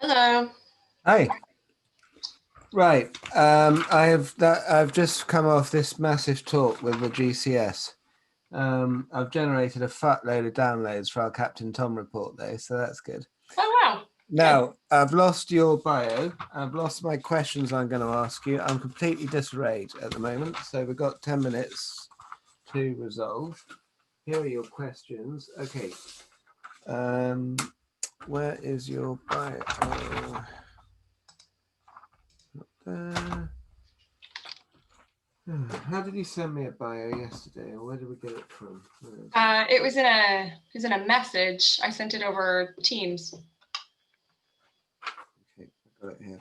Hello. Hi. Right. I've just come off this massive talk with the GCS. I've generated a fat load of downloads for our Captain Tom report though, so that's good. Oh, wow. Now, I've lost your bio. I've lost my questions I'm going to ask you. I'm completely disarrayed at the moment, so we've got 10 minutes to resolve. Here are your questions. Okay. Where is your bio? How did you send me a bio yesterday, or where did we get it from? It was in a message. I sent it over Teams. Okay, I got it here.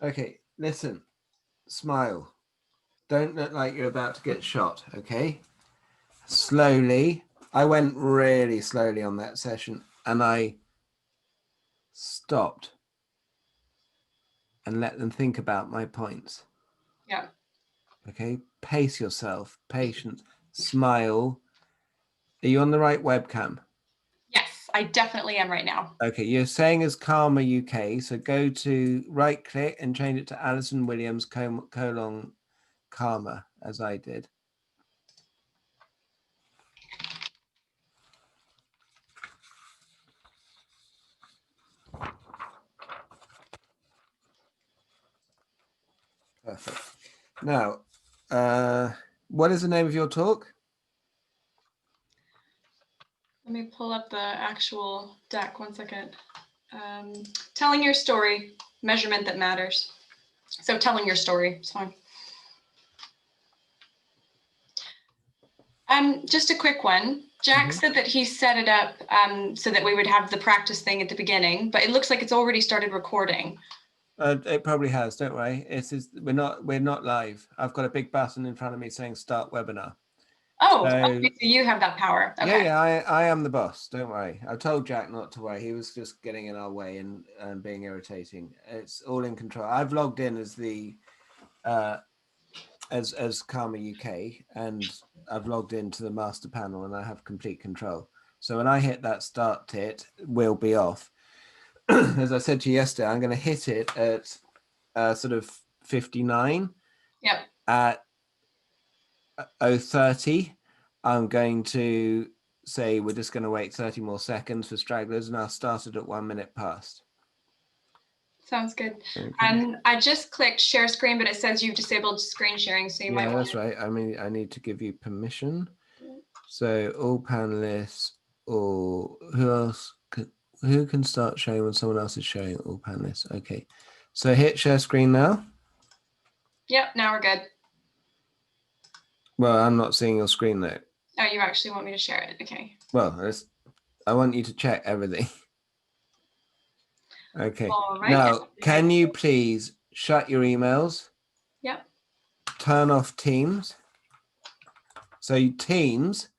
Okay, listen, smile. Don't look like you're about to get shot, okay? Slowly. I went really slowly on that session, and I stopped and let them think about my points. Yeah. Okay, pace yourself, patience, smile. Are you on the right webcam? Yes, I definitely am right now. Okay, you're saying as CARMA UK, so go to right click and change it to Alison WIlliams CARMA, as I did. Perfect. Now, what is the name of your talk? Let me pull up the actual deck 1 second. Telling your story, measurement that matters. So telling your story, it's fine. Just a quick one. Jack said that he set it up so that we would have the practice thing at the beginning, but it looks like it's already started recording. It probably has. Don't worry. We're not live. I've got a big button in front of me saying start webinar. Oh, okay, so you have that power. Okay. Yeah, I am the boss. Don't worry. I told Jack not to worry. He was just getting in our way and being irritating. It's all in control. I've logged in as the as CARMA UK, and I've logged into the master panel, and I have complete control. So when I hit that start tit, we'll be off. As I said to you yesterday, I'm going to hit it at sort of 59. Yep. At 0:30, I'm going to say we're just going to wait 30 more seconds for stragglers, and I'll start it at 1 minute past. Sounds good. Okay. And I just clicked share screen, but it says you've disabled screen sharing, so you might. Yeah, that's right. I mean, I need to give you permission. So all panelists, or who else? Who can start sharing when someone else is sharing? All panelists. Okay. So hit share screen now. Yep. Now we're good. Well, I'm not seeing your screen though. Oh, you actually want me to share it? Okay. Well, I want you to check everything. Okay. All right. Now, can you please shut your emails? Yep. Turn off Teams. So Teams,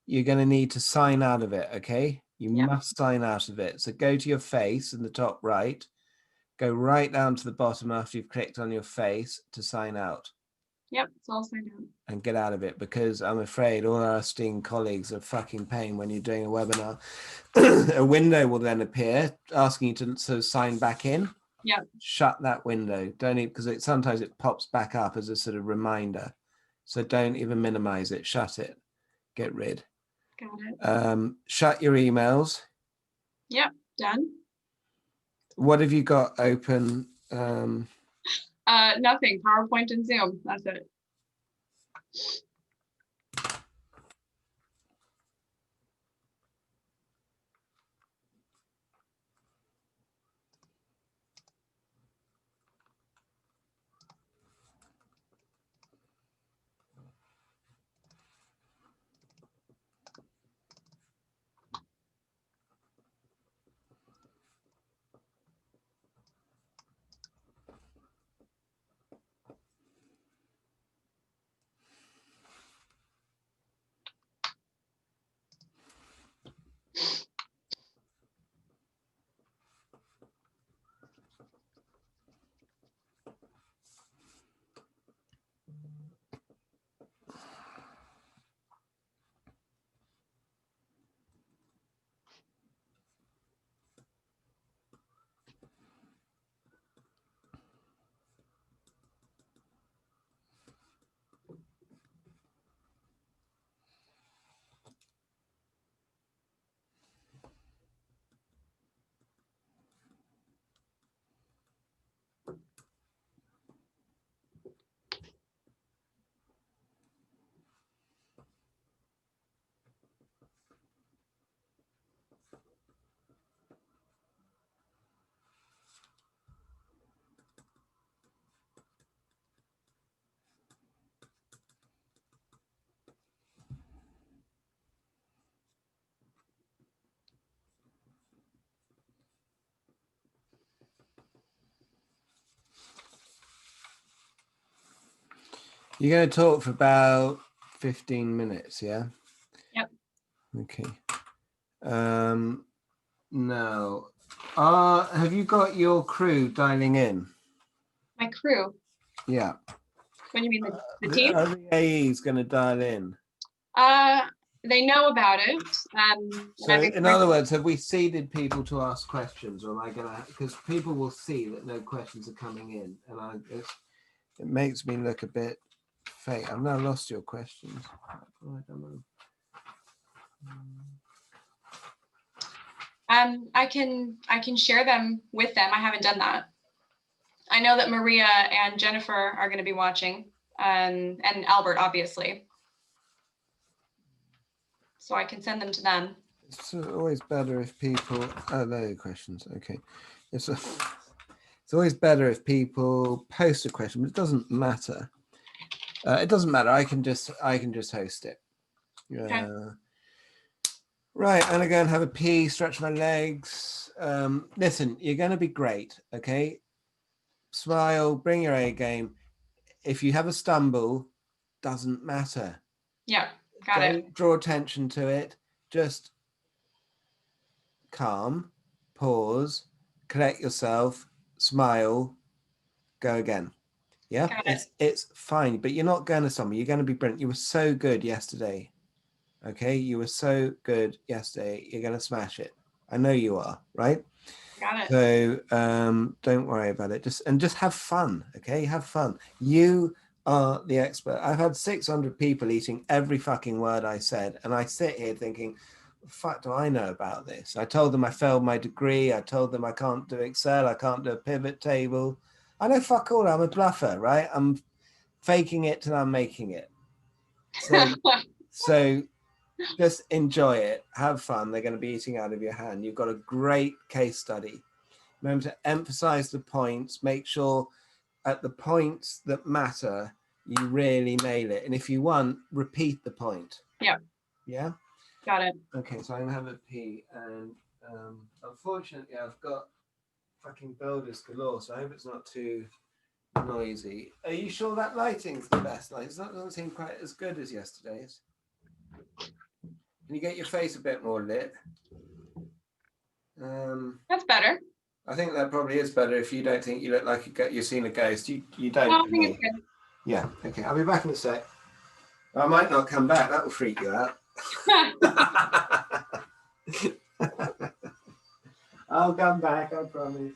you're going to need to sign out of it, okay? You must sign out of it. So go to your face in the top right, go right down to the bottom after you've clicked on your face to sign out. Yep, it's all signed out. And get out of it, because I'm afraid all our esteemed colleagues are fucking pain when you're doing a webinar. A window will then appear asking you to sign back in. Yep. Shut that window. Don't even, because sometimes it pops back up as a sort of reminder. So don't even minimize it. Shut it. Get rid. Got it. Shut your emails. Yep, done. What have you got open? Nothing. PowerPoint and Zoom. That's it. You're going to talk for about 15 minutes, yeah? Yep. Okay. Now, have you got your crew dialing in? My crew. Yeah. What do you mean, the team? Are the AEs going to dial in? They know about it. So in other words, have we seeded people to ask questions, or am I going to, because people will see that no questions are coming in, and it makes me look a bit fake. I've now lost your questions. I don't know. I can share them with them. I haven't done that. I know that Maria and Jennifer are going to be watching, and Albert, obviously. So I can send them to them. It's always better if people, oh, there are questions. Okay. It's always better if people post a question, but it doesn't matter. It doesn't matter. I can just host it. Okay. Right, I'm gonna go and have a pee, stretch my legs. Listen, you're gonna be great, okay? Smile, bring your A game. If you have a stumble, doesn't matter. Yeah, got it. Don't draw attention to it. Just calm, pause, collect yourself, smile, go again. Yeah, it's fine, but you're not going to stumble. You're going to be brilliant. You were so good yesterday. Okay, you were so good yesterday. You're going to smash it. I know you are, right? Got it. So don't worry about it. Just have fun. Okay, have fun. You are the expert. I've had 600 people eating every fucking word I said, and I sit here thinking, what the fuck do I know about this? I told them I failed my degree. I told them I can't do Excel. I can't do a pivot table. I know fuck all. I'm a bluffer, right? I'm faking it till I'm making it. So just enjoy it. Have fun. They're going to be eating out of your hand. You've got a great case study. Remember to emphasize the points. Make sure at the points that matter, you really nail it. And if you want, repeat the point. Yeah. Yeah? Got it. Okay, so I'm going to have a pee. And unfortunately, I've got fucking builders galore, so I hope it's not too noisy. Are you sure that lighting's the best light? It doesn't seem quite as good as yesterday's. Can you get your face a bit more lit? That's better. I think that probably is better if you don't think you look like you've seen a ghost. You don't. No, I think it's good. Yeah. Okay. I'll be back in a sec. I might not come back. That will freak you out. I'll come back. I promise.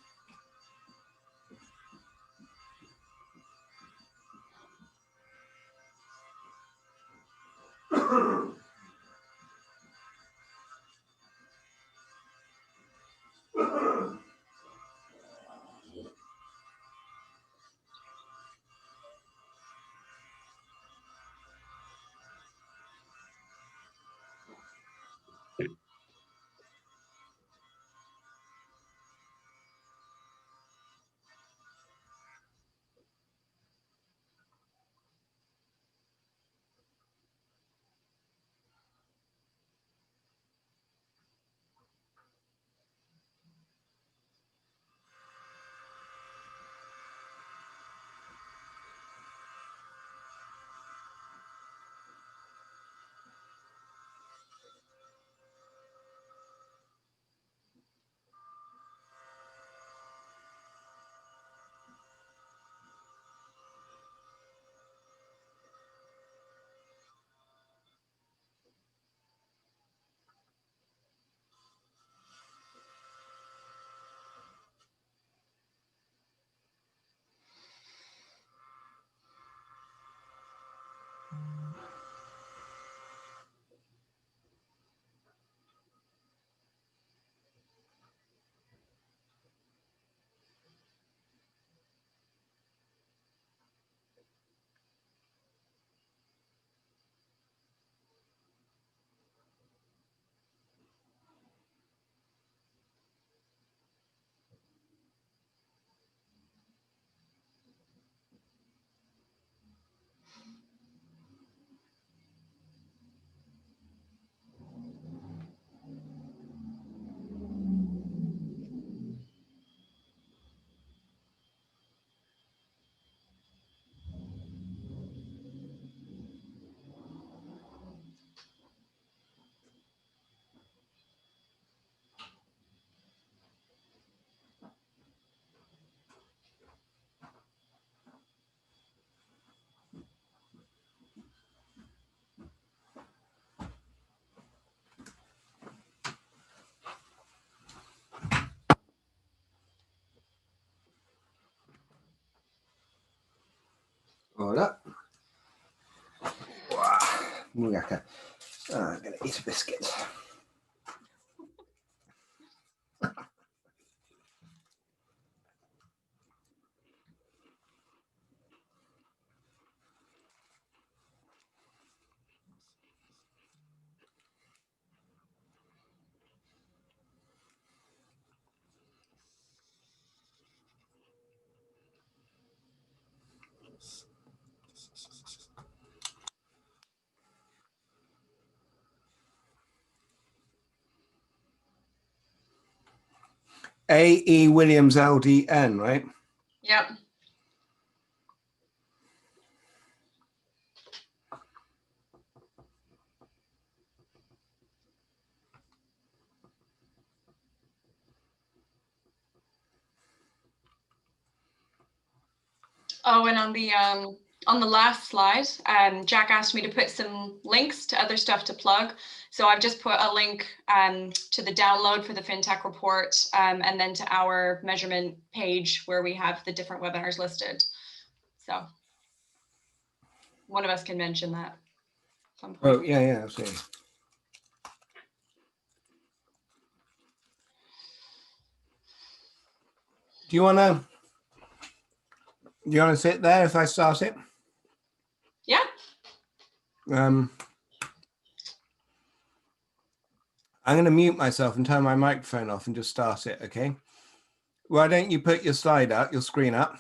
I'm gonna eat a biscuit. A.E. Williams LDN, right? Yep. Oh, and on the last slide, Jack asked me to put some links to other stuff to plug. So I've just put a link to the download for the FinTech report, and then to our measurement page where we have the different webinars listed. So one of us can mention that at some point. Oh, yeah, absolutely. Do you want to sit there if I start it? Yeah. I'm going to mute myself and turn my microphone off and just start it, okay? Why don't you put your slide up, your screen up?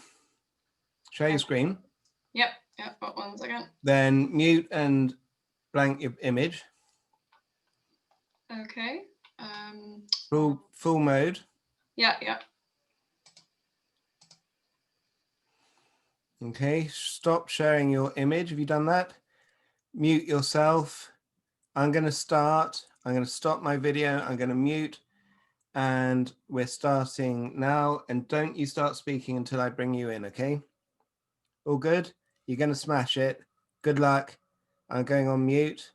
Share your screen. Yep. Yep. 1 second. Then mute and blank your image. Okay. Full mode. Yeah. Okay, stop sharing your image. Have you done that? Mute yourself. I'm going to start. I'm going to stop my video. I'm going to mute. And we're starting now. And don't you start speaking until I bring you in, okay? All good? You're going to smash it. Good luck. I'm going on mute.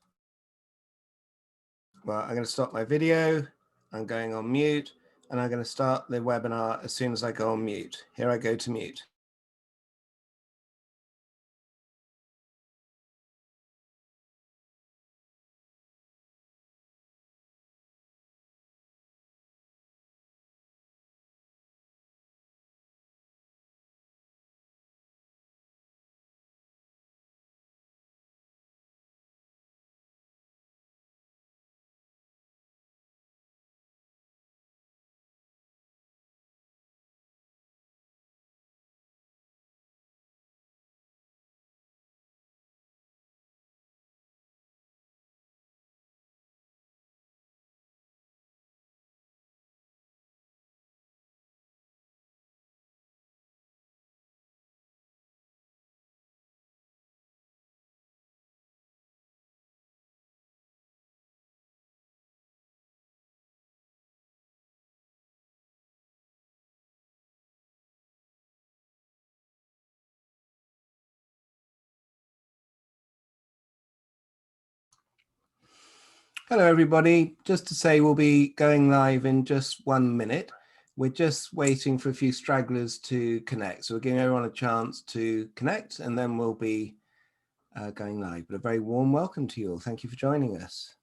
Well, I'm going to stop my video. I'm going on mute. And I'm going to start the webinar as soon as I go on mute. Here I go to mute. Hello, everybody. Just to say we'll be going live in just 1 minute. We're just waiting for a few stragglers to connect. So we're giving everyone a chance to connect and then we'll be going live. But a very warm welcome to you all. Thank you for joining us.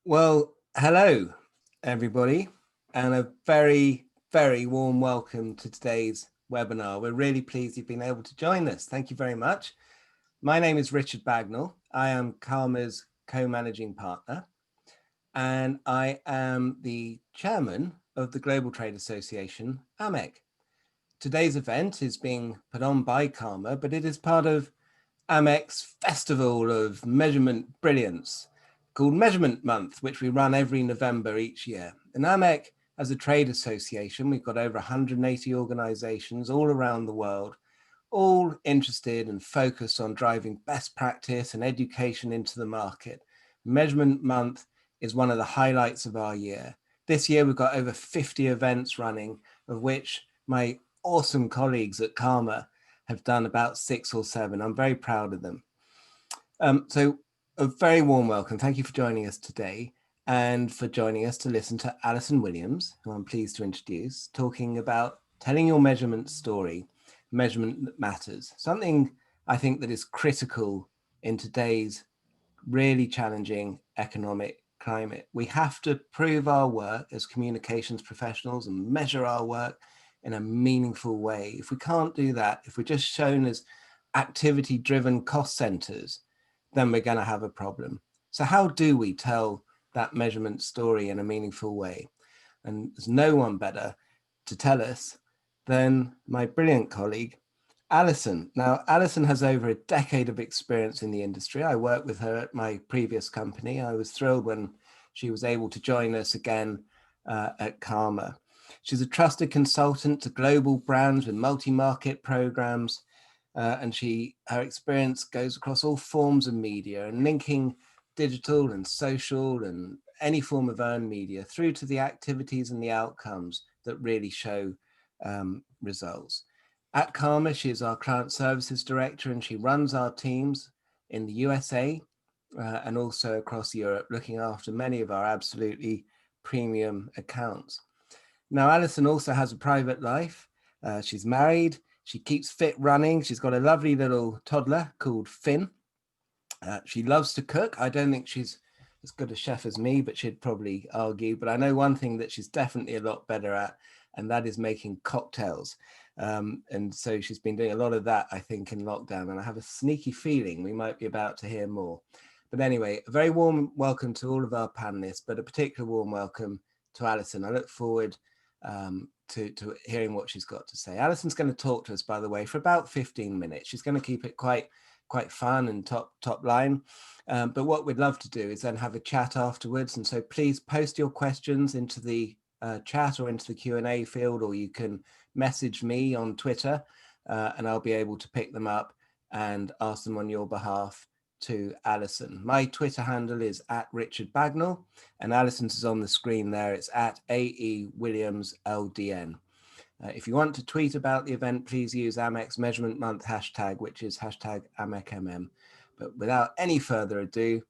Well, hello, everybody, and a very, very warm welcome to today's webinar. We're really pleased you've been able to join us. Thank you very much. My name is Richard Bagnall. I am CARMA's co-managing partner, and I am the chairman of the Global Trade Association, AMEC. Today's event is being put on by CARMA, but it is part of AMEC's Festival of Measurement Brilliance called Measurement Month, which we run every November each year. And AMEC, as a trade association, we've got over 180 organizations all around the world, all interested and focused on driving best practice and education into the market. Measurement Month is one of the highlights of our year. This year, we've got over 50 events running, of which my awesome colleagues at CARMA have done about 6 or 7. I'm very proud of them. So a very warm welcome. Thank you for joining us today and for joining us to listen to Alison WIlliams, who I'm pleased to introduce, talking about telling your measurement story, measurement that matters, something I think that is critical in today's really challenging economic climate. We have to prove our work as communications professionals and measure our work in a meaningful way. If we can't do that, if we're just shown as activity-driven cost centers, then we're going to have a problem. So how do we tell that measurement story in a meaningful way? And there's no one better to tell us than my brilliant colleague, Alison. Now, Alison has over a decade of experience in the industry. I worked with her at my previous company. I was thrilled when she was able to join us again at CARMA. She's a trusted consultant to global brands with multi-market programs, and her experience goes across all forms of media and linking digital and social and any form of earned media through to the activities and the outcomes that really show results. At CARMA, she is our client services director, and she runs our teams in the USA and also across Europe, looking after many of our absolutely premium accounts. Now, Alison also has a private life. She's married. She keeps fit running. She's got a lovely little toddler called Finn. She loves to cook. I don't think she's as good a chef as me, but she'd probably argue. But I know one thing that she's definitely a lot better at, and that is making cocktails. And so she's been doing a lot of that, I think, in lockdown. And I have a sneaky feeling we might be about to hear more. But anyway, a very warm welcome to all of our panelists, but a particular warm welcome to Alison. I look forward to hearing what she's got to say. Alison's going to talk to us, by the way, for about 15 minutes. She's going to keep it quite fun and top line. But what we'd love to do is then have a chat afterwards. And so please post your questions into the chat or into the Q&A field, or you can message me on Twitter and I'll be able to pick them up and ask them on your behalf to Alison. My Twitter handle is @RichardBagnall, and Alison's is on the screen there. It's @AEWilliamsLDN. If you want to tweet about the event, please use Amec's Measurement Month hashtag, which is #AmecMM. But without any further ado,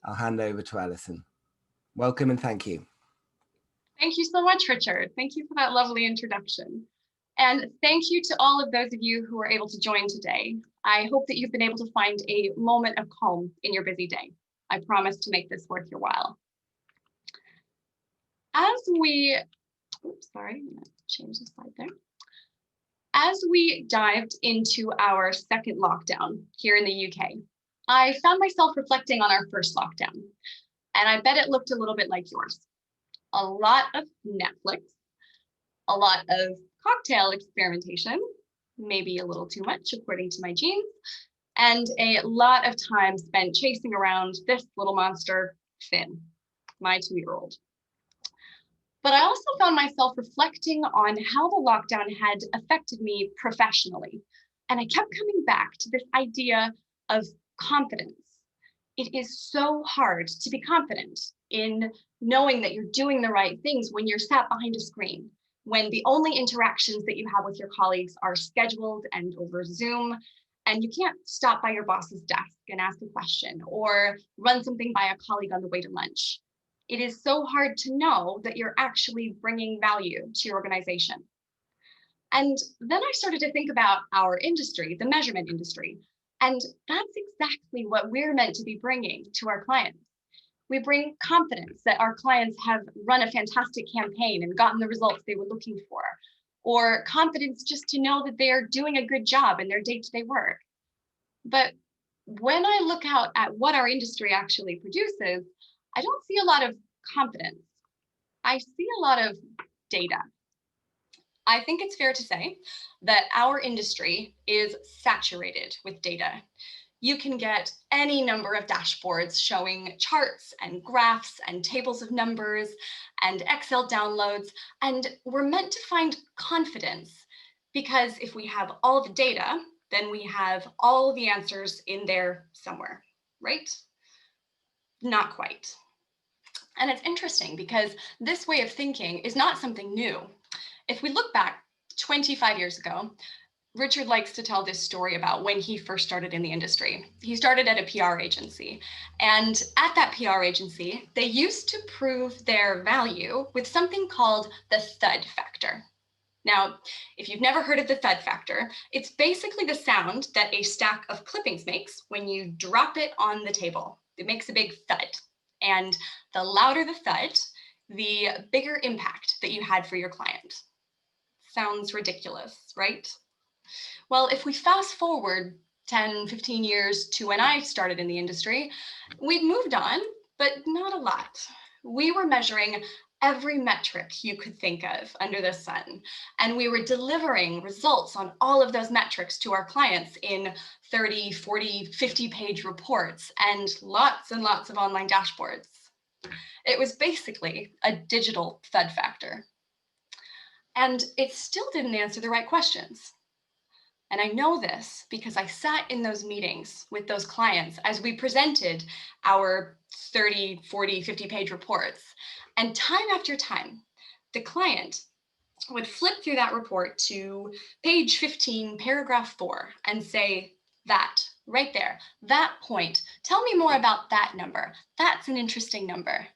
I'll hand over to Alison. Welcome and thank you. Thank you so much, Richard. Thank you for that lovely introduction. And thank you to all of those of you who were able to join today. I hope that you've been able to find a moment of calm in your busy day. I promise to make this worth your while. As we, oops, sorry, I'm gonna change the slide there. As we dived into our second lockdown here in the UK, I found myself reflecting on our first lockdown, and I bet it looked a little bit like yours. A lot of Netflix, a lot of cocktail experimentation, maybe a little too much according to my genes, and a lot of time spent chasing around this little monster, Finn, my 2-year-old. But I also found myself reflecting on how the lockdown had affected me professionally. And I kept coming back to this idea of confidence. It is so hard to be confident in knowing that you're doing the right things when you're sat behind a screen, when the only interactions that you have with your colleagues are scheduled and over Zoom, and you can't stop by your boss's desk and ask a question or run something by a colleague on the way to lunch. It is so hard to know that you're actually bringing value to your organization. And then I started to think about our industry, the measurement industry, and that's exactly what we're meant to be bringing to our clients. We bring confidence that our clients have run a fantastic campaign and gotten the results they were looking for, or confidence just to know that they are doing a good job in their day-to-day work. But when I look out at what our industry actually produces, I don't see a lot of confidence. I see a lot of data. I think it's fair to say that our industry is saturated with data. You can get any number of dashboards showing charts and graphs and tables of numbers and Excel downloads, and we're meant to find confidence because if we have all the data, then we have all the answers in there somewhere, right? Not quite. And it's interesting because this way of thinking is not something new. If we look back 25 years ago, Richard likes to tell this story about when he first started in the industry. He started at a PR agency, and at that PR agency, they used to prove their value with something called the thud factor. Now, if you've never heard of the thud factor, it's basically the sound that a stack of clippings makes when you drop it on the table. It makes a big thud, and the louder the thud, the bigger impact that you had for your client. Sounds ridiculous, right? Well, if we fast forward 10, 15 years to when I started in the industry, we've moved on, but not a lot. We were measuring every metric you could think of under the sun, and we were delivering results on all of those metrics to our clients in 30, 40, 50-page reports and lots of online dashboards. It was basically a digital thud factor. And it still didn't answer the right questions. And I know this because I sat in those meetings with those clients as we presented our 30, 40, 50-page reports. And time after time, the client would flip through that report to page 15, paragraph 4, and say, that right there, that point, tell me more about that number. That's an interesting number.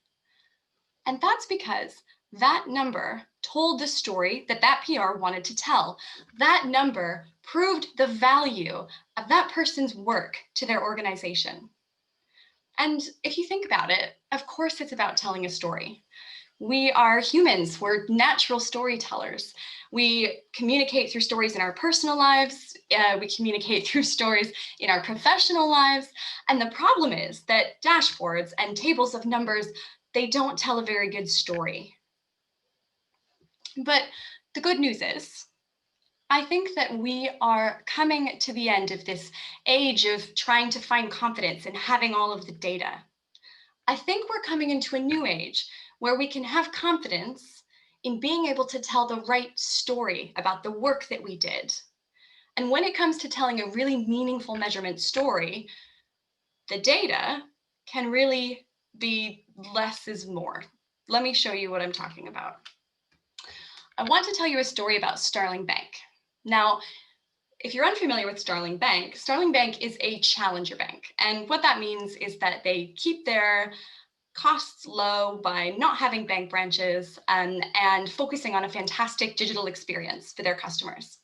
And that's because that number told the story that that PR wanted to tell. That number proved the value of that person's work to their organization. And if you think about it, of course it's about telling a story. We are humans, we're natural storytellers. We communicate through stories in our personal lives, we communicate through stories in our professional lives. And the problem is that dashboards and tables of numbers, they don't tell a very good story. But the good news is, I think that we are coming to the end of this age of trying to find confidence and having all of the data. I think we're coming into a new age where we can have confidence in being able to tell the right story about the work that we did. And when it comes to telling a really meaningful measurement story, the data can really be less is more. Let me show you what I'm talking about. I want to tell you a story about Starling Bank. Now, if you're unfamiliar with Starling Bank is a challenger bank. And what that means is that they keep their costs low by not having bank branches and focusing on a fantastic digital experience for their customers.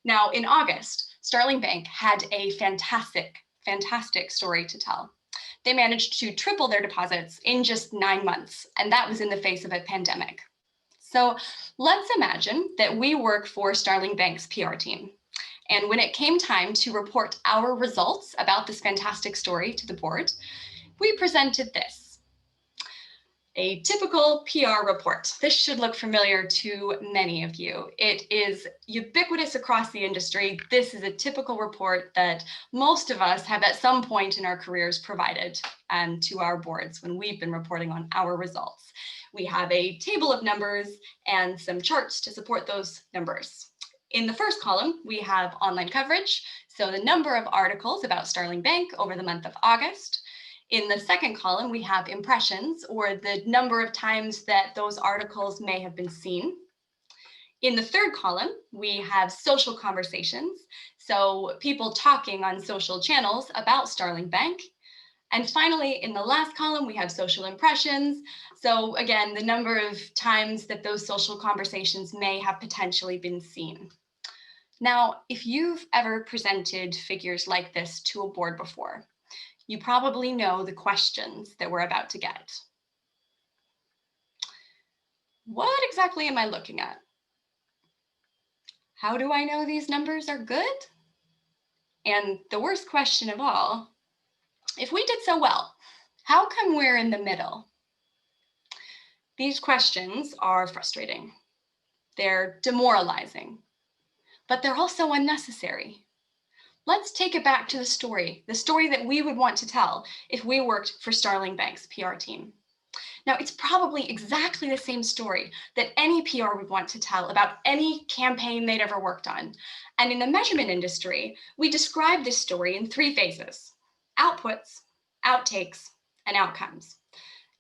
Now, in August, Starling Bank had a fantastic story to tell. They managed to triple their deposits in just 9 months, and that was in the face of a pandemic. So let's imagine that we work for Starling Bank's PR team. And when it came time to report our results about this fantastic story to the board, we presented this. A typical PR report. This should look familiar to many of you. It is ubiquitous across the industry. This is a typical report that most of us have at some point in our careers provided to our boards when we've been reporting on our results. We have a table of numbers and some charts to support those numbers. In the first column, we have online coverage, so the number of articles about Starling Bank over the month of August. In the second column, we have impressions, or the number of times that those articles may have been seen. In the third column, we have social conversations, so people talking on social channels about Starling Bank. And finally, in the last column, we have social impressions. So again, the number of times that those social conversations may have potentially been seen. Now, if you've ever presented figures like this to a board before, you probably know the questions that we're about to get. What exactly am I looking at? How do I know these numbers are good? And the worst question of all, if we did so well, how come we're in the middle? These questions are frustrating. They're demoralizing, but they're also unnecessary. Let's take it back to the story that we would want to tell if we worked for Starling Bank's PR team. Now, it's probably exactly the same story that any PR would want to tell about any campaign they'd ever worked on. And in the measurement industry, we describe this story in 3 phases: outputs, outtakes, and outcomes.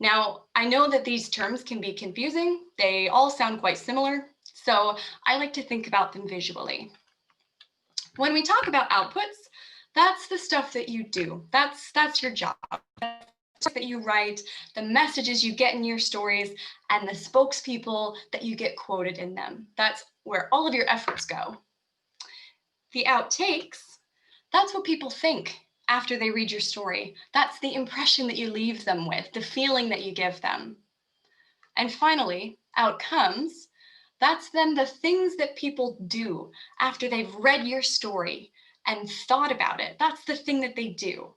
Now, I know that these terms can be confusing. They all sound quite similar, so I like to think about them visually. When we talk about outputs, that's the stuff that you do. That's your job. That you write, the messages you get in your stories, and the spokespeople that you get quoted in them. That's where all of your efforts go. The outtakes, that's what people think after they read your story. That's the impression that you leave them with, the feeling that you give them. And finally, outcomes, that's then the things that people do after they've read your story and thought about it. That's the thing that they do.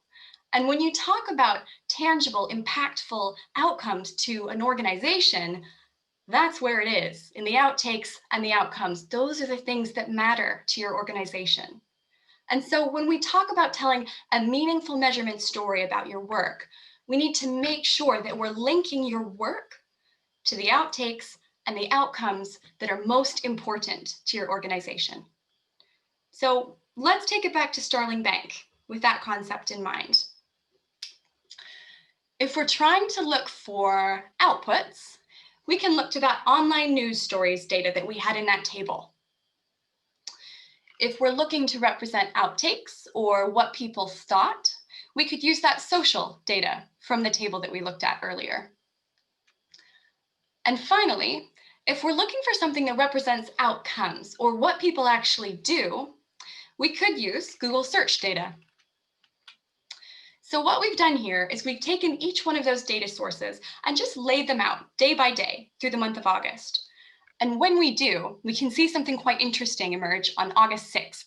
And when you talk about tangible, impactful outcomes to an organization, that's where it is, in the outtakes and the outcomes. Those are the things that matter to your organization. And so when we talk about telling a meaningful measurement story about your work, we need to make sure that we're linking your work to the outtakes and the outcomes that are most important to your organization. So let's take it back to Starling Bank with that concept in mind. If we're trying to look for outputs, we can look to that online news stories data that we had in that table. If we're looking to represent outtakes or what people thought, we could use that social data from the table that we looked at earlier. And finally, if we're looking for something that represents outcomes or what people actually do, we could use Google search data. So what we've done here is we've taken each one of those data sources and just laid them out day by day through the month of August. And when we do, we can see something quite interesting emerge on August 6th.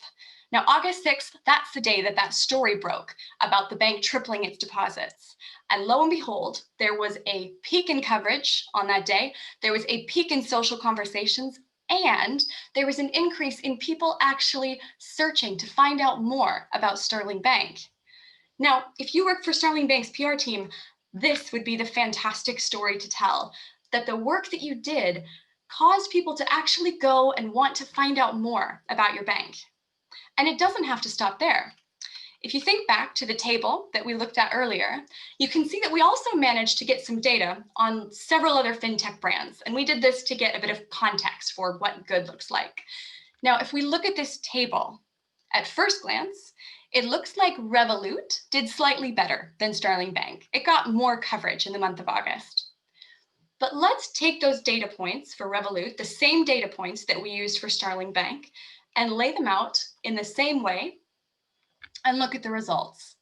Now, August 6th, that's the day that that story broke about the bank tripling its deposits. And lo and behold, there was a peak in coverage on that day. There was a peak in social conversations, and there was an increase in people actually searching to find out more about Starling Bank. Now, if you work for Starling Bank's PR team, this would be the fantastic story to tell, that the work that you did caused people to actually go and want to find out more about your bank. And it doesn't have to stop there. If you think back to the table that we looked at earlier, you can see that we also managed to get some data on several other fintech brands. And we did this to get a bit of context for what good looks like. Now, if we look at this table, at first glance, it looks like Revolut did slightly better than Starling Bank. It got more coverage in the month of August. But let's take those data points for Revolut, the same data points that we used for Starling Bank, and lay them out in the same way and look at the results.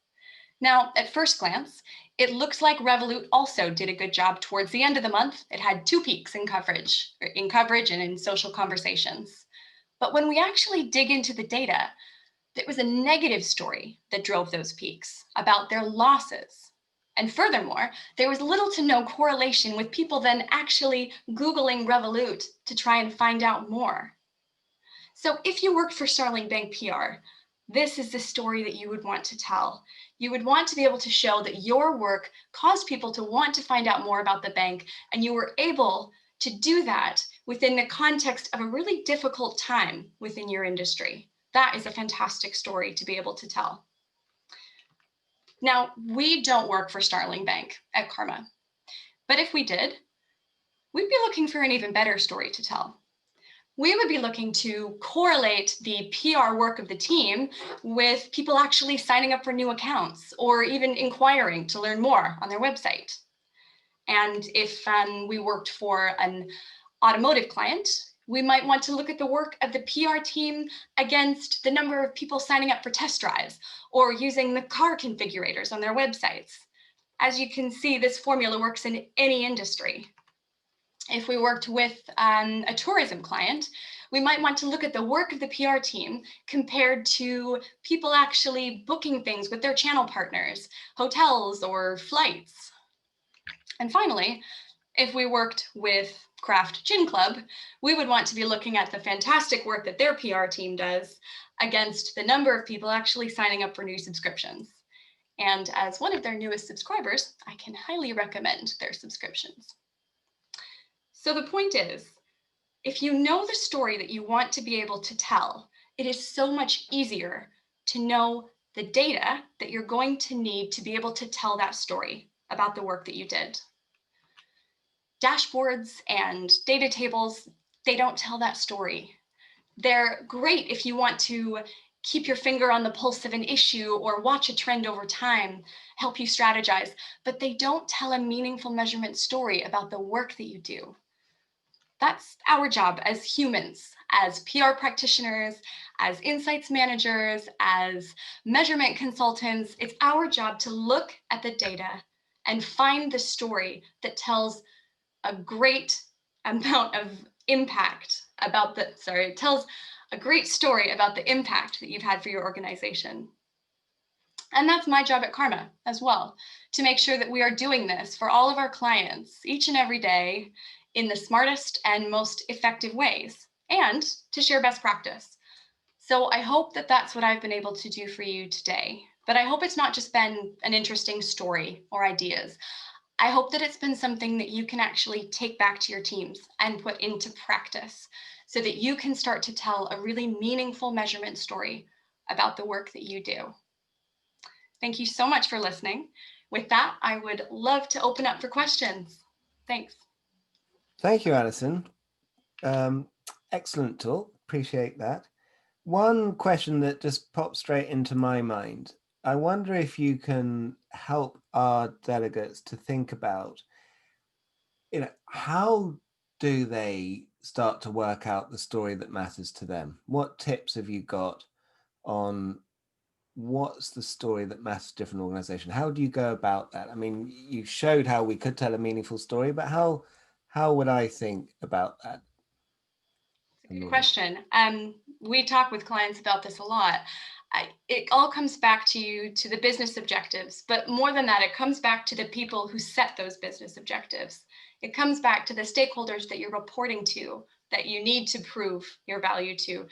Now, at first glance, it looks like Revolut also did a good job towards the end of the month. It had 2 peaks in coverage and in social conversations. But when we actually dig into the data, there was a negative story that drove those peaks about their losses. And furthermore, there was little to no correlation with people then actually Googling Revolut to try and find out more. So if you worked for Starling Bank PR, this is the story that you would want to tell. You would want to be able to show that your work caused people to want to find out more about the bank, and you were able to do that within the context of a really difficult time within your industry. That is a fantastic story to be able to tell. Now, we don't work for Starling Bank at CARMA, but if we did, we'd be looking for an even better story to tell. We would be looking to correlate the PR work of the team with people actually signing up for new accounts or even inquiring to learn more on their website. And if we worked for an automotive client, we might want to look at the work of the PR team against the number of people signing up for test drives or using the car configurators on their websites. As you can see, this formula works in any industry. If we worked with a tourism client, We might want to look at the work of the PR team compared to people actually booking things with their channel partners, hotels or flights. And finally, if we worked with Craft Gin Club, we would want to be looking at the fantastic work that their PR team does against the number of people actually signing up for new subscriptions. And as one of their newest subscribers, I can highly recommend their subscriptions. So the point is, if you know the story that you want to be able to tell, it is so much easier to know the data that you're going to need to be able to tell that story about the work that you did. Dashboards and data tables, they don't tell that story. They're great if you want to keep your finger on the pulse of an issue or watch a trend over time, help you strategize, but they don't tell a meaningful measurement story about the work that you do. That's our job as humans, as PR practitioners, as insights managers, as measurement consultants. It's our job to look at the data and find the story that tells a great amount of impact about the, it tells a great story about the impact that you've had for your organization. And that's my job at CARMA as well, to make sure that we are doing this for all of our clients each and every day in the smartest and most effective ways, and to share best practice. So I hope that that's what I've been able to do for you today. But I hope it's not just been an interesting story or ideas. I hope that it's been something that you can actually take back to your teams and put into practice so that you can start to tell a really meaningful measurement story about the work that you do. Thank you so much for listening. With that, I would love to open up for questions. Thanks. Thank you, Alison. Excellent talk. Appreciate that. One question that just popped straight into my mind. I wonder if you can help our delegates to think about, how do they start to work out the story that matters to them? What tips have you got on what's the story that matters to different organizations? How do you go about that? I mean, you showed how we could tell a meaningful story, but how would I think about that? Good question. We talk with clients about this a lot. It all comes back to the business objectives, but more than that, it comes back to the people who set those business objectives. It comes back to the stakeholders that you're reporting to, that you need to prove your value to.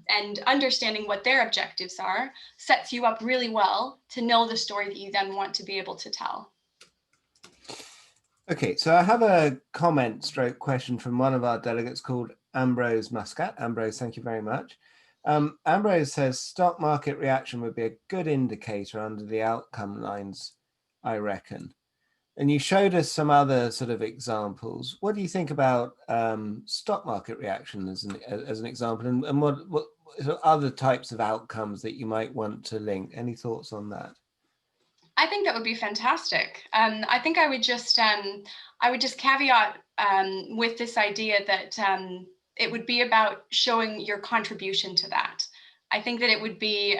And understanding what their objectives are sets you up really well to know the story that you then want to be able to tell. Okay, so I have a comment stroke question from one of our delegates called Ambrose Muscat. Ambrose, thank you very much. Ambrose says stock market reaction would be a good indicator under the outcome lines, I reckon. And you showed us some other sort of examples. What do you think about stock market reaction as an example, and what other types of outcomes that you might want to link? Any thoughts on that? I think that would be fantastic. I think I would just caveat with this idea that it would be about showing your contribution to that. I think that it would be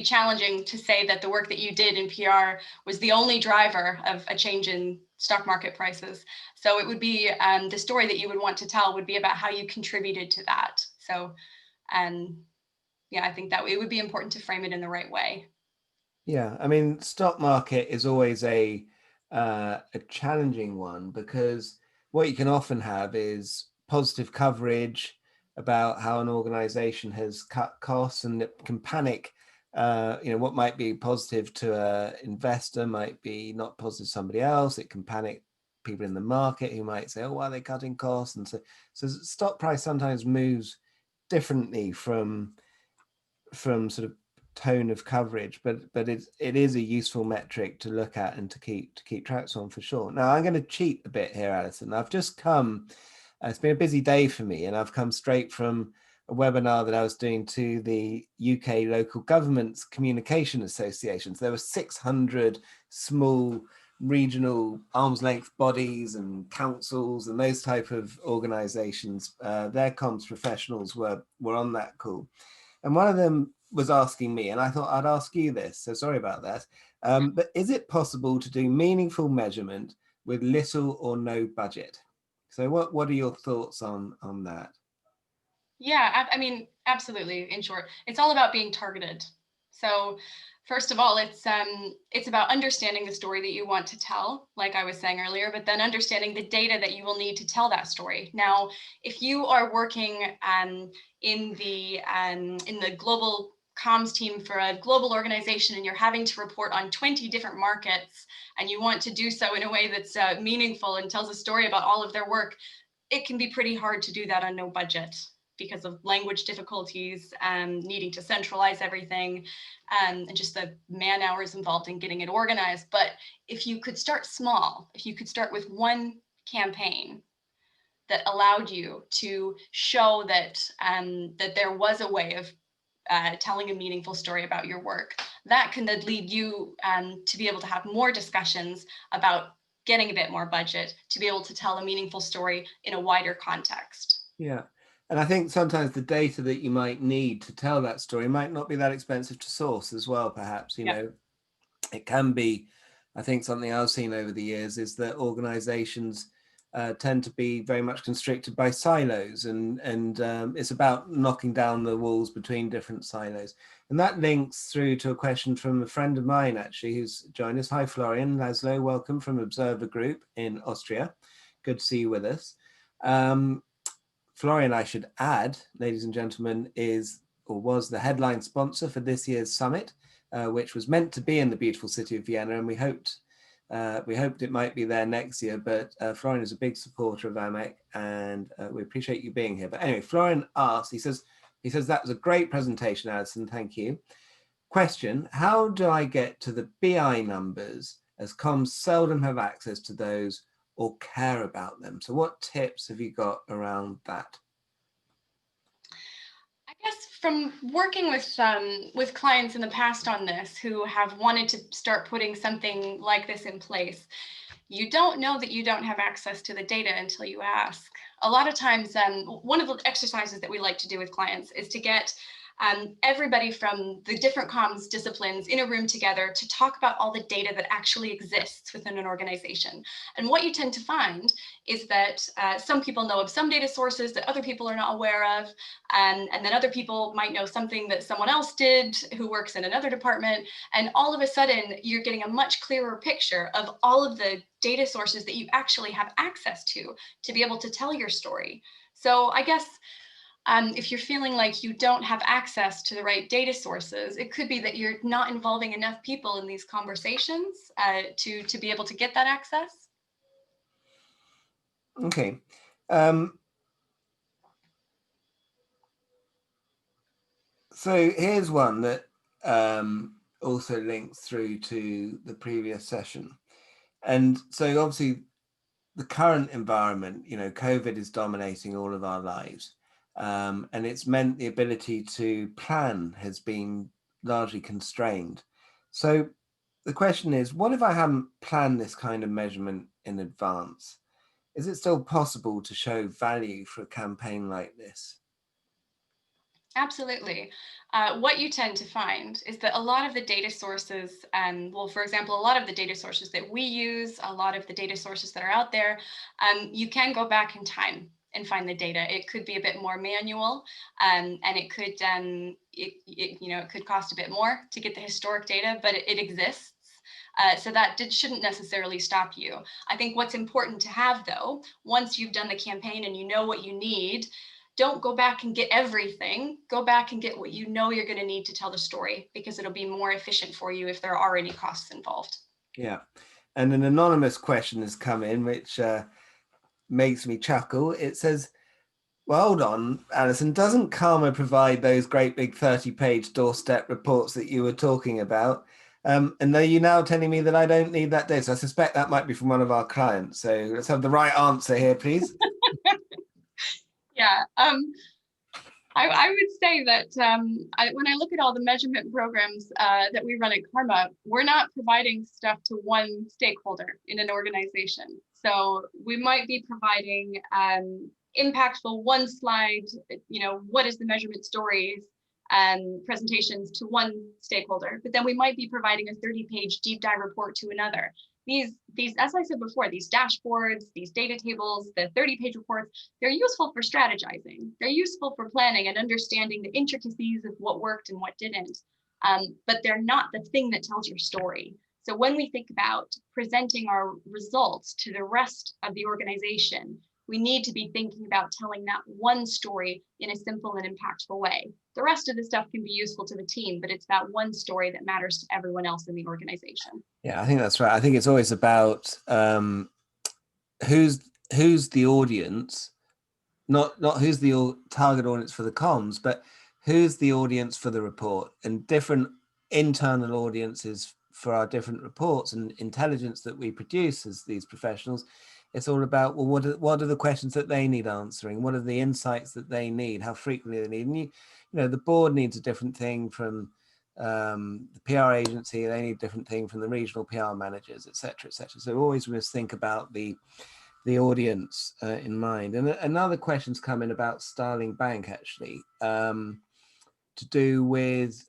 challenging to say that the work that you did in PR was the only driver of a change in stock market prices. So it would be the story that you would want to tell would be about how you contributed to that. So, yeah, I think that it would be important to frame it in the right way. Yeah, I mean, stock market is always a challenging one, because what you can often have is positive coverage about how an organization has cut costs, and it can panic. What might be positive to an investor might be not positive to somebody else. It can panic people in the market who might say, oh, why are they cutting costs? And so stock price sometimes moves differently from sort of tone of coverage, but it is a useful metric to look at and to keep tracks on, for sure. Now I'm going to cheat a bit here, Alison. I've just come, it's been a busy day for me, and I've come straight from a webinar that I was doing to the UK Local Governments Communication Associations. There were 600 small regional arm's length bodies and councils and those type of organizations. Their comms professionals were on that call, and one of them was asking me, and I thought I'd ask you this, so sorry about that, but is it possible to do meaningful measurement with little or no budget? So what are your thoughts on that? Yeah, I mean, absolutely. In short, it's all about being targeted. So first of all, it's about understanding the story that you want to tell, like I was saying earlier, but then understanding the data that you will need to tell that story. Now, if you are working in the global comms team for a global organization and you're having to report on 20 different markets and you want to do so in a way that's meaningful and tells a story about all of their work, it can be pretty hard to do that on no budget because of language difficulties and needing to centralize everything and just the man hours involved in getting it organized. But if you could start small, if you could start with one campaign that allowed you to show that that there was a way of telling a meaningful story about your work, that can then lead you to be able to have more discussions about getting a bit more budget to be able to tell a meaningful story in a wider context. Yeah. And I think sometimes the data that you might need to tell that story might not be that expensive to source as well, perhaps. You know, it can be, I think something I've seen over the years is that organizations tend to be very much constricted by silos, and it's about knocking down the walls between different silos. And that links through to a question from a friend of mine, actually, who's joined us. Hi, Florian Laszlo, welcome from Observer Group in Austria. Good to see you with us. Florian, I should add, ladies and gentlemen, is or was the headline sponsor for this year's summit, which was meant to be in the beautiful city of Vienna, and we hoped it might be there next year. But Florian is a big supporter of AMEC, and we appreciate you being here. But anyway, Florian asks, he says that was a great presentation, Alison. Thank you. Question: how do I get to the BI numbers, as comms seldom have access to those or care about them? So what tips have you got around that? I guess from working with clients in the past on this who have wanted to start putting something like this in place, you don't know that you don't have access to the data until you ask. A lot of times, one of the exercises that we like to do with clients is to get everybody from the different comms disciplines in a room together to talk about all the data that actually exists within an organization. And what you tend to find is that some people know of some data sources that other people are not aware of, and then other people might know something that someone else did who works in another department. And all of a sudden, you're getting a much clearer picture of all of the data sources that you actually have access to be able to tell your story. So I guess if you're feeling like you don't have access to the right data sources, it could be that you're not involving enough people in these conversations to be able to get that access. Okay. So here's one that also links through to the previous session. And so obviously the current environment, you know, COVID is dominating all of our lives. And it's meant the ability to plan has been largely constrained. So the question is, what if I hadn't planned this kind of measurement in advance? Is it still possible to show value for a campaign like this? Absolutely. What you tend to find is that a lot of the data sources, well, for example, a lot of the data sources that we use, a lot of the data sources that are out there, you can go back in time and find the data. It could be a bit more manual, and it could, it could cost a bit more to get the historic data, but it exists. So that shouldn't necessarily stop you. I think what's important to have, though, once you've done the campaign and you know what you need, don't go back and get everything. Go back and get what you know you're going to need to tell the story, because it'll be more efficient for you if there are any costs involved. Yeah. And an anonymous question has come in, which makes me chuckle. It says, well, hold on, Alison, doesn't CARMA provide those great big 30-page doorstep reports that you were talking about? And are you now telling me that I don't need that data? So I suspect that might be from one of our clients. So let's have the right answer here, please. Yeah, I would say that when I look at all the measurement programs that we run at CARMA, we're not providing stuff to one stakeholder in an organization. So we might be providing impactful one slide, what is the measurement stories and presentations to one stakeholder, but then we might be providing a 30-page deep dive report to another. these, as I said before, these dashboards, these data tables, the 30-page reports, they're useful for strategizing. They're useful for planning and understanding the intricacies of what worked and what didn't. But they're not the thing that tells your story. So when we think about presenting our results to the rest of the organization, we need to be thinking about telling that one story in a simple and impactful way. The rest of the stuff can be useful to the team, but it's that one story that matters to everyone else in the organization. Yeah, I think that's right. I think it's always about who's the audience, not who's the target audience for the comms, but who's the audience for the report, and different internal audiences for our different reports and intelligence that we produce as these professionals. It's all about, well, what are the questions that they need answering? What are the insights that they need? How frequently they need? And you know, the board needs a different thing from the PR agency. They need a different thing from the regional PR managers, etc., etc. So always we must think about the audience in mind. And another question's come in about Starling Bank, actually, to do with,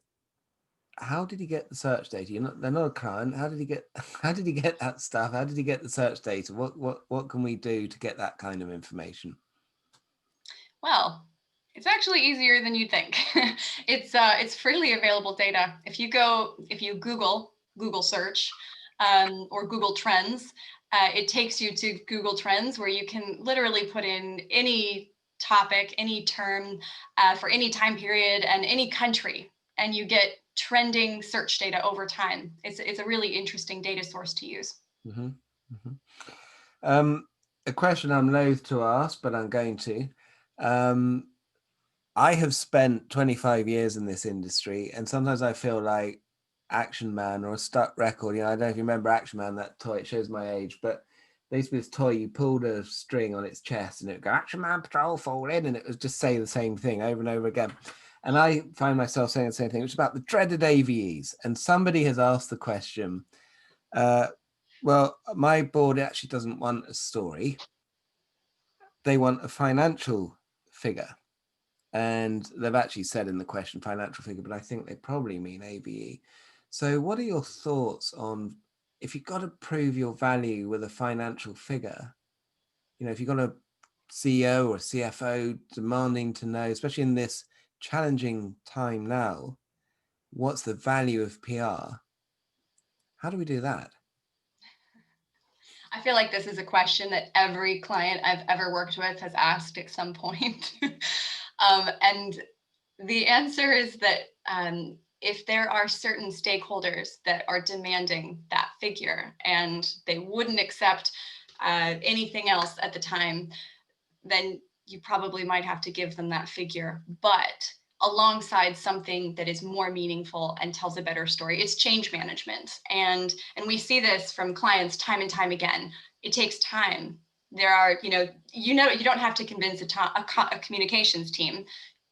how did he get the search data? They're not a client. How did he get that stuff? How did he get the search data? What can we do to get that kind of information? Well, it's actually easier than you think. It's freely available data. If you Google search or Google Trends, it takes you to Google Trends, where you can literally put in any topic, any term for any time period and any country, and you get trending search data over time. It's a really interesting data source to use. Mm-hmm. Mm-hmm. A question I'm loath to ask, but I'm going to. I have spent 25 years in this industry, and sometimes I feel like Action Man or a stuck record. You know, I don't know if you remember Action Man, that toy. It shows my age, but there used to be this toy. You pulled a string on its chest, and it would go, "Action Man Patrol, fall in," and it would just say the same thing over and over again. And I find myself saying the same thing, which is about the dreaded AVEs. And somebody has asked the question, well, my board actually doesn't want a story. They want a financial figure. And they've actually said in the question financial figure, but I think they probably mean AVE. So what are your thoughts on, if you've got to prove your value with a financial figure, you know, if you've got a CEO or CFO demanding to know, especially in this challenging time now, what's the value of PR? How do we do that? I feel like this is a question that every client I've ever worked with has asked at some point. And the answer is that if there are certain stakeholders that are demanding that figure and they wouldn't accept anything else at the time, then you probably might have to give them that figure. But alongside something that is more meaningful and tells a better story, it's change management. And we see this from clients time and time again. It takes time. There are, you don't have to convince a communications team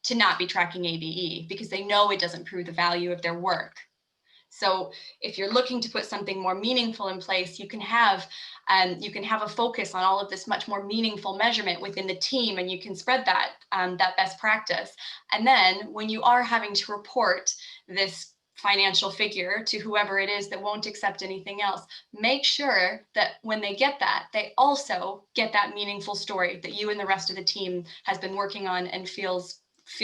to not be tracking AVE, because they know it doesn't prove the value of their work. So if you're looking to put something more meaningful in place, you can have a focus on all of this much more meaningful measurement within the team, and you can spread that best practice. And then when you are having to report this financial figure to whoever it is that won't accept anything else, make sure that when they get that, they also get that meaningful story that you and the rest of the team has been working on and feel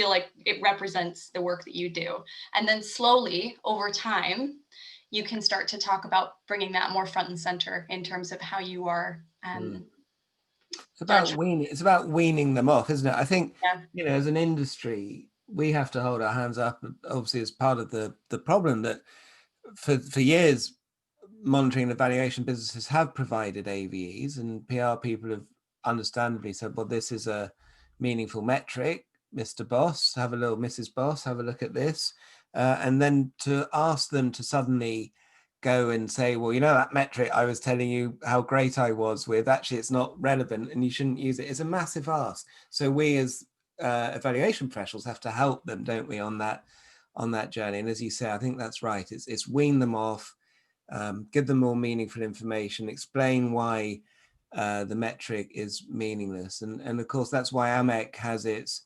like it represents the work that you do. And then slowly over time, you can start to talk about bringing that more front and center in terms of how you are. It's about weaning them off, isn't it? I think, Yeah. you know, as an industry, we have to hold our hands up, obviously, as part of the problem that for years, monitoring and evaluation businesses have provided AVEs, and PR people have understandably said, well, this is a meaningful metric. Mr. Boss, Mrs. Boss, have a look at this. And then to ask them to suddenly go and say, well, you know, that metric I was telling you how great I was with, actually it's not relevant and you shouldn't use it, is a massive ask. So we as evaluation professionals have to help them, don't we, on that journey. And as you say, I think that's right. It's wean them off, give them more meaningful information, explain why the metric is meaningless. And of course, that's why AMEC has its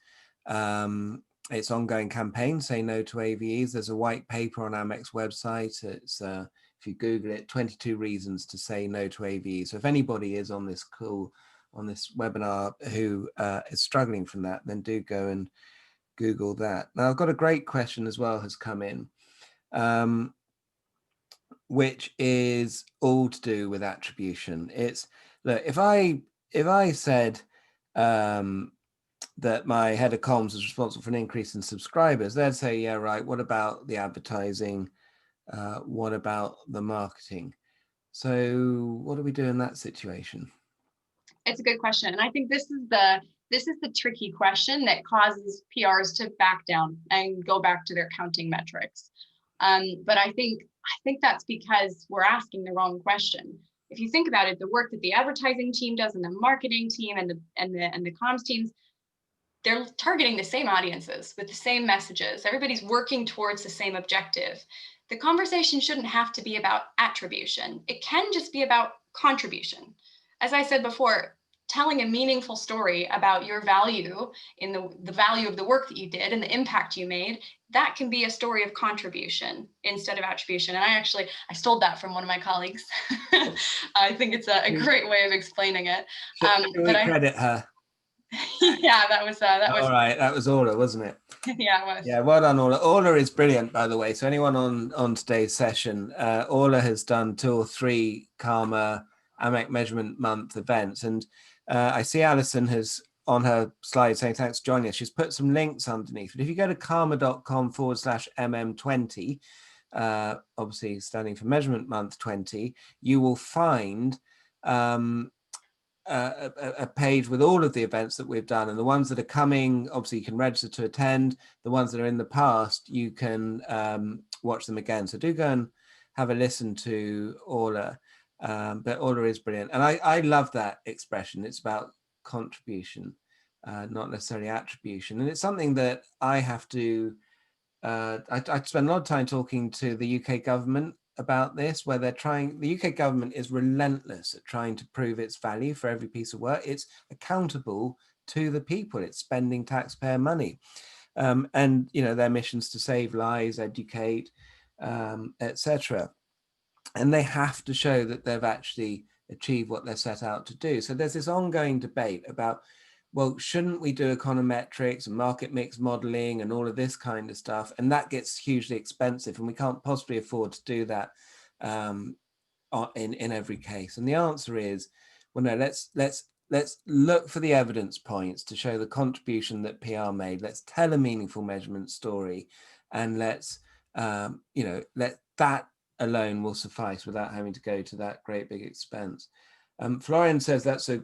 ongoing campaign, Say No to AVEs. There's a white paper on AMEC's website. It's if you Google it, 22 reasons to say no to AVE. So if anybody is on this call, on this webinar, who is struggling from that, then do go and Google that. Now, I've got a great question as well has come in, which is all to do with attribution. It's, look, if I said that my head of comms is responsible for an increase in subscribers, they'd say, yeah, right, what about the advertising? What about the marketing? So what do we do in that situation? It's a good question. And I think this is the tricky question that causes PRs to back down and go back to their counting metrics. But I think that's because we're asking the wrong question. If you think about it, the work that the advertising team does and the marketing team and the comms teams, they're targeting the same audiences with the same messages. Everybody's working towards the same objective. The conversation shouldn't have to be about attribution. It can just be about contribution. As I said before, telling a meaningful story about your value in the value of the work that you did and the impact you made, that can be a story of contribution instead of attribution. And I stole that from one of my colleagues. I think it's a great way of explaining it. Can we credit her? Yeah, that was all right. That was Orla, wasn't it? Yeah, it was. Yeah, well done, Orla. Orla is brilliant, by the way. So anyone on today's session, Orla has done 2 or 3 CARMA AMEC Measurement Month events, and I see Alison has on her slide saying thanks for joining us. She's put some links underneath. But if you go to karma.com/mm20, obviously standing for Measurement Month 20, you will find a page with all of the events that we've done, and the ones that are coming, obviously you can register to attend. The ones that are in the past, you can watch them again. So do go and have a listen to Orla. But Orla is brilliant, and I love that expression. It's about contribution, not necessarily attribution, and it's something that I have to I spend a lot of time talking to the UK government about this, where the UK government is relentless at trying to prove its value for every piece of work. It's accountable to the people. It's spending taxpayer money, and their missions to save lives, educate, etc. And they have to show that they've actually achieved what they're set out to do. So there's this ongoing debate about, well, shouldn't we do econometrics and market mix modeling and all of this kind of stuff? And that gets hugely expensive, and we can't possibly afford to do that in every case. And the answer is, well, no, let's look for the evidence points to show the contribution that PR made. Let's tell a meaningful measurement story, and let's let that alone will suffice without having to go to that great big expense. Florian says that's a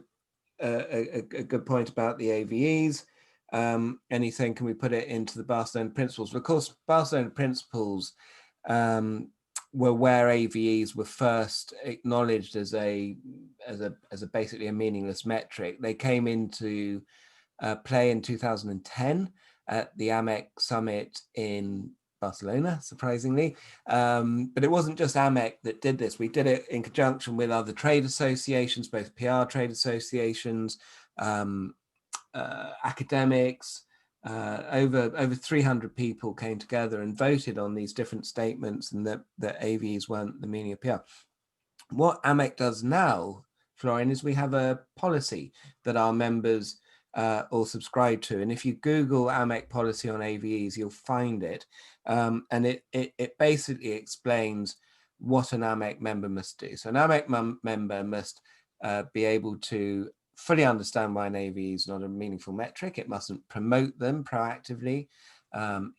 good point about the AVEs. Anything, can we put it into the Barcelona Principles? But of course, Barcelona Principles were where AVEs were first acknowledged as a basically a meaningless metric. They came into play in 2010 at the AMEC summit in Barcelona, surprisingly. But it wasn't just AMEC that did this. We did it in conjunction with other trade associations, both PR trade associations, academics. Over 300 people came together and voted on these different statements, and that AVs weren't the meaning of PR. What AMEC does now, Florian, is we have a policy that our members all subscribe to, and if you Google AMEC policy on AVEs, you'll find it, and it basically explains what an AMEC member must do. So an AMEC member must be able to fully understand why an AVE is not a meaningful metric. It mustn't promote them proactively.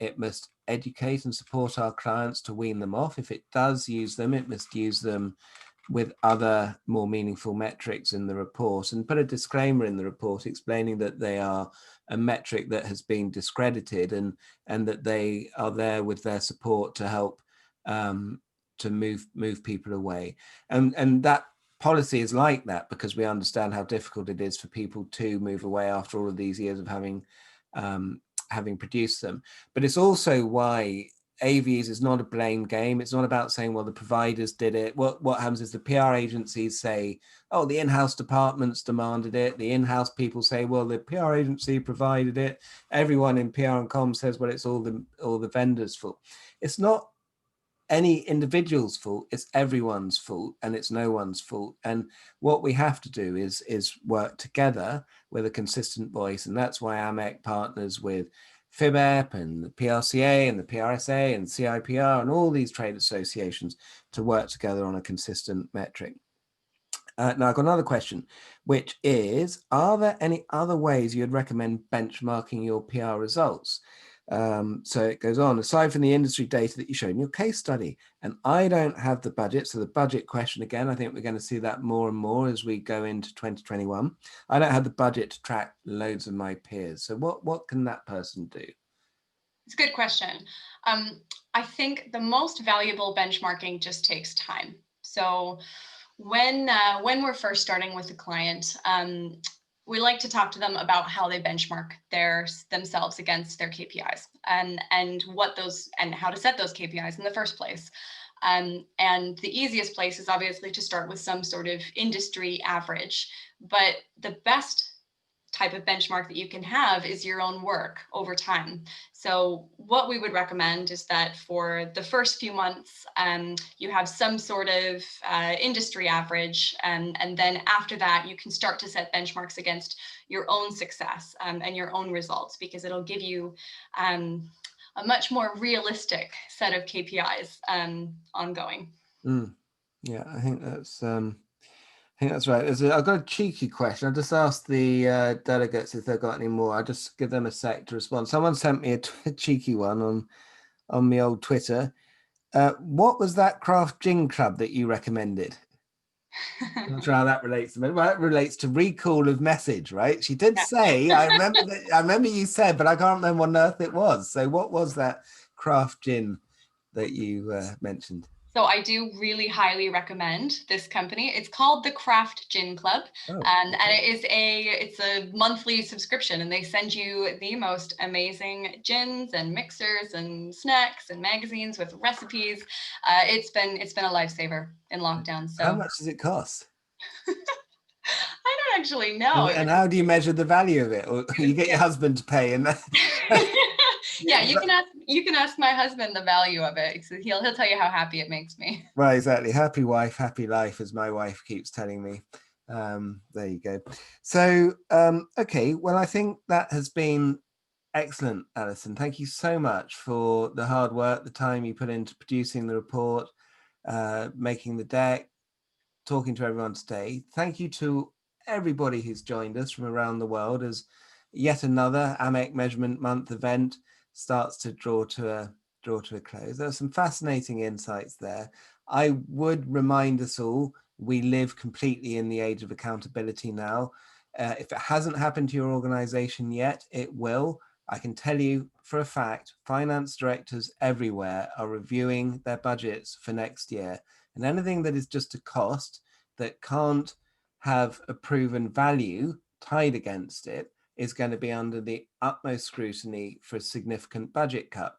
It must educate and support our clients to wean them off. If it does use them, it must use them with other more meaningful metrics in the report, and put a disclaimer in the report explaining that they are a metric that has been discredited, and that they are there with their support to help to move people away. And that policy is like that because we understand how difficult it is for people to move away after all of these years of having produced them. But it's also why AVs is not a blame game. It's not about saying, well, the providers did it. What happens is the PR agencies say, oh, the in-house departments demanded it. The in-house people say, well, the PR agency provided it. Everyone in PR and comms says, well, it's all the vendors' fault. It's not any individual's fault. It's everyone's fault, and it's no one's fault. And what we have to do is work together with a consistent voice. And that's why AMEC partners with FIBEP and the PRCA and the PRSA and CIPR and all these trade associations to work together on a consistent metric. Now I've got another question, which is, are there any other ways you'd recommend benchmarking your PR results? So it goes on, aside from the industry data that you showed in your case study, and I don't have the budget. So the budget question again, I think we're going to see that more and more as we go into 2021. I don't have the budget to track loads of my peers. So what can that person do? It's a good question. I think the most valuable benchmarking just takes time. So when we're first starting with a client, we like to talk to them about how they benchmark themselves against their KPIs and what those and how to set those KPIs in the first place. And the easiest place is obviously to start with some sort of industry average, but the best type of benchmark that you can have is your own work over time. So what we would recommend is that for the first few months, you have some sort of industry average, and then after that, you can start to set benchmarks against your own success and your own results, because it'll give you a much more realistic set of KPIs ongoing. Yeah, I think that's right. I've got a cheeky question. I'll just ask the delegates if they've got any more. I'll just give them a sec to respond. Someone sent me a cheeky one on my old Twitter. What was that craft gin club that you recommended? I'm not sure how that relates to me. Well, that relates to recall of message, right? She did say, I remember you said, but I can't remember what on earth it was. So what was that craft gin that you mentioned? So I do really highly recommend this company. It's called the Craft Gin Club, and it's a monthly subscription, and they send you the most amazing gins and mixers and snacks and magazines with recipes. It's been a lifesaver in lockdown. So how much does it cost? I don't actually know. And how do you measure the value of it? Or you get your husband to pay, and yeah, you can ask my husband the value of it. So he'll tell you how happy it makes me. Right, exactly. Happy wife, happy life, as my wife keeps telling me. There you go. So, okay, well, I think that has been excellent, Alison. Thank you so much for the hard work, the time you put into producing the report, making the deck, talking to everyone today. Thank you to everybody who's joined us from around the world as yet another AMEC Measurement Month event starts to draw to a close. There are some fascinating insights there. I would remind us all, we live completely in the age of accountability now. If it hasn't happened to your organization yet, it will. I can tell you for a fact, finance directors everywhere are reviewing their budgets for next year. And anything that is just a cost that can't have a proven value tied against it is going to be under the utmost scrutiny for a significant budget cut.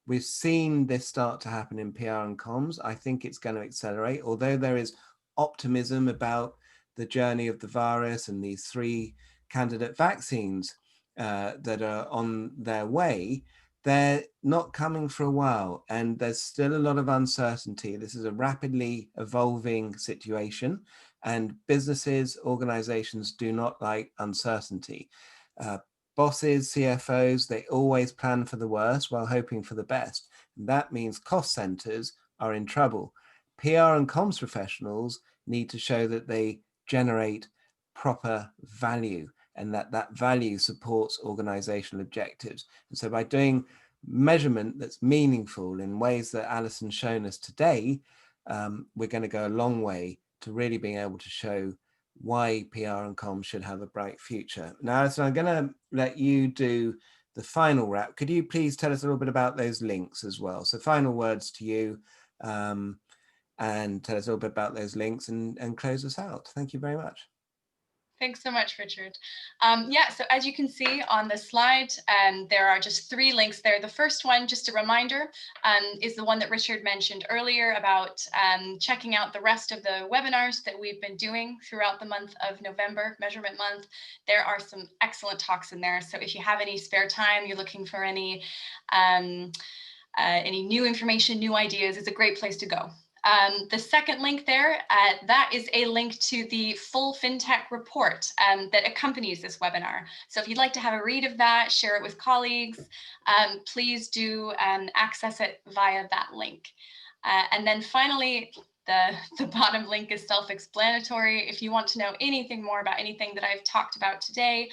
We've seen this start to happen in PR and comms. I think it's going to accelerate, although there is optimism about the journey of the virus and these 3 candidate vaccines that are on their way. They're not coming for a while, and there's still a lot of uncertainty. This is a rapidly evolving situation, and businesses, organizations do not like uncertainty. Bosses, CFOs, they always plan for the worst while hoping for the best. And that means cost centers are in trouble. PR and comms professionals need to show that they generate proper value and that value supports organizational objectives. And so by doing measurement that's meaningful in ways that Alison's shown us today, we're going to go a long way to really being able to show why PR and comms should have a bright future. Now, Alison, I'm going to let you do the final wrap. Could you please tell us a little bit about those links as well? So final words to you, and tell us a little bit about those links and close us out. Thank you very much. Thanks so much, Richard. Yeah, so as you can see on the slide, there are just 3 links there. The first one, just a reminder, is the one that Richard mentioned earlier about checking out the rest of the webinars that we've been doing throughout the month of November, Measurement Month. There are some excellent talks in there. So if you have any spare time, you're looking for any any new information, new ideas, is a great place to go. The second link there, that is a link to the full FinTech report that accompanies this webinar. So if you'd like to have a read of that, share it with colleagues, please do access it via that link. And then finally, the bottom link is self-explanatory. If you want to know anything more about anything that I've talked about today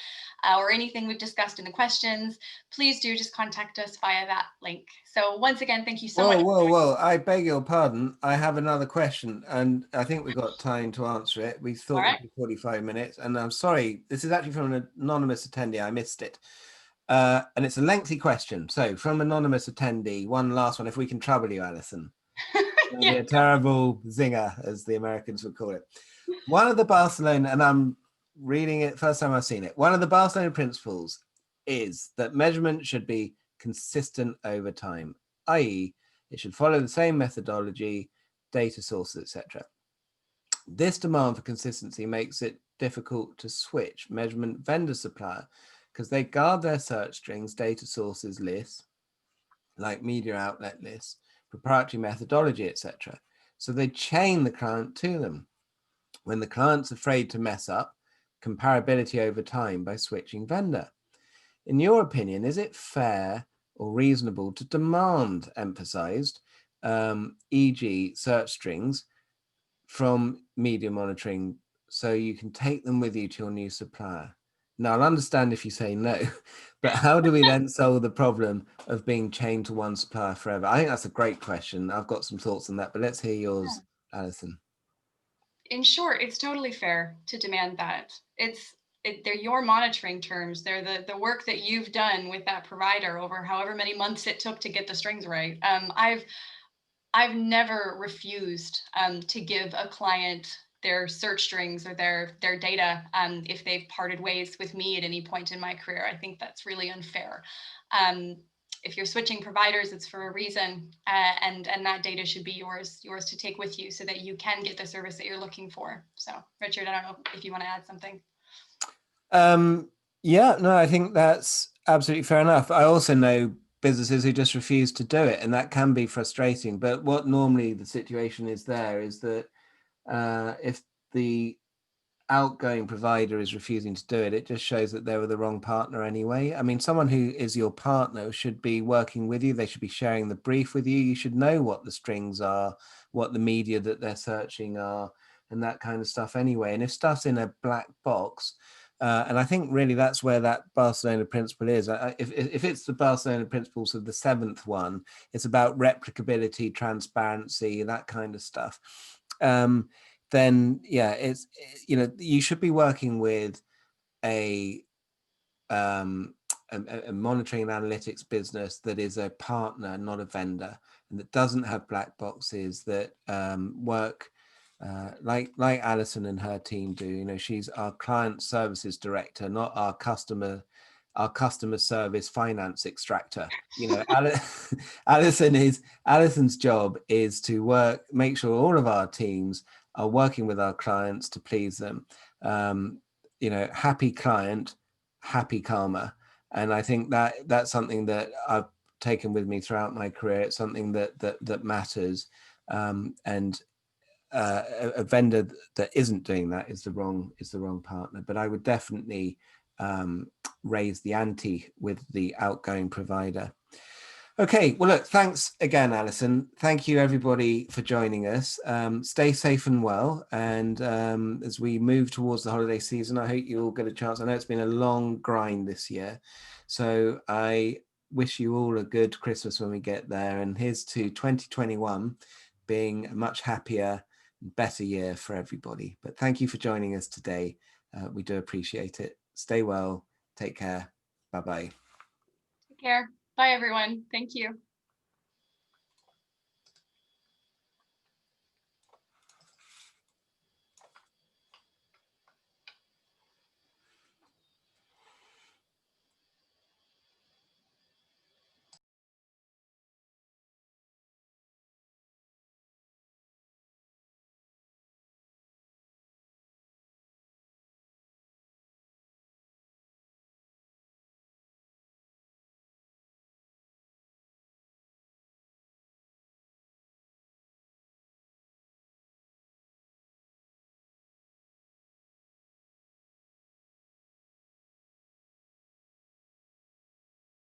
or anything we've discussed in the questions, please do just contact us via that link. So once again, thank you so much. Whoa, I beg your pardon. I have another question and I think we've got time to answer it. We thought it'd be 45 minutes and I'm sorry, this is actually from an anonymous attendee. I missed it. And it's a lengthy question. So from anonymous attendee, one last one, if we can trouble you, Alison. Yeah. A terrible zinger, as the Americans would call it. One of the Barcelona, and I'm reading it first time I've seen it, one of the Barcelona principles is that measurement should be consistent over time, i.e. it should follow the same methodology, data sources, etc. This demand for consistency makes it difficult to switch measurement vendor supplier because they guard their search strings, data sources lists, like media outlet lists, proprietary methodology, etc. So they chain the client to them. When the client's afraid to mess up, comparability over time by switching vendor. In your opinion, is it fair or reasonable to demand emphasized, e.g. search strings from media monitoring so you can take them with you to your new supplier? Now, I'll understand if you say no, but how do we then solve the problem of being chained to one supplier forever? I think that's a great question. I've got some thoughts on that, but let's hear yours, Alison. In short, it's totally fair to demand that. They're your monitoring terms. They're the work that you've done with that provider over however many months it took to get the strings right. I've never refused to give a client their search strings or their data if they've parted ways with me at any point in my career. I think that's really unfair. If you're switching providers, it's for a reason, and that data should be yours to take with you so that you can get the service that you're looking for. So, Richard, I don't know if you want to add something. Yeah, no, I think that's absolutely fair enough. I also know businesses who just refuse to do it, and that can be frustrating. But what normally the situation is there is that if the outgoing provider is refusing to do it, it just shows that they were the wrong partner anyway. I mean, someone who is your partner should be working with you. They should be sharing the brief with you. You should know what the strings are, what the media that they're searching are, and that kind of stuff anyway. And if stuff's in a black box, and I think really that's where that Barcelona principle is. If it's the Barcelona principles of the seventh one, it's about replicability, transparency, that kind of stuff. Then yeah, it's, you know, you should be working with a monitoring and analytics business that is a partner, not a vendor, and that doesn't have black boxes, that work like Alison and her team do. You know, she's our client services director, not our customer service finance extractor. You know, Alison's job is to make sure all of our teams are working with our clients to please them. You know, happy client, happy CARMA. And I think that's something that I've taken with me throughout my career. It's something that matters. And a vendor that isn't doing that is the wrong partner. But I would definitely raise the ante with the outgoing provider. Okay, well, look, thanks again, Alison. Thank you, everybody, for joining us. Stay safe and well. And as we move towards the holiday season, I hope you all get a chance. I know it's been a long grind this year. So I wish you all a good Christmas when we get there. And here's to 2021 being a much happier, better year for everybody. But thank you for joining us today. We do appreciate it. Stay well. Take care. Bye-bye. Take care. Bye, everyone. Thank you.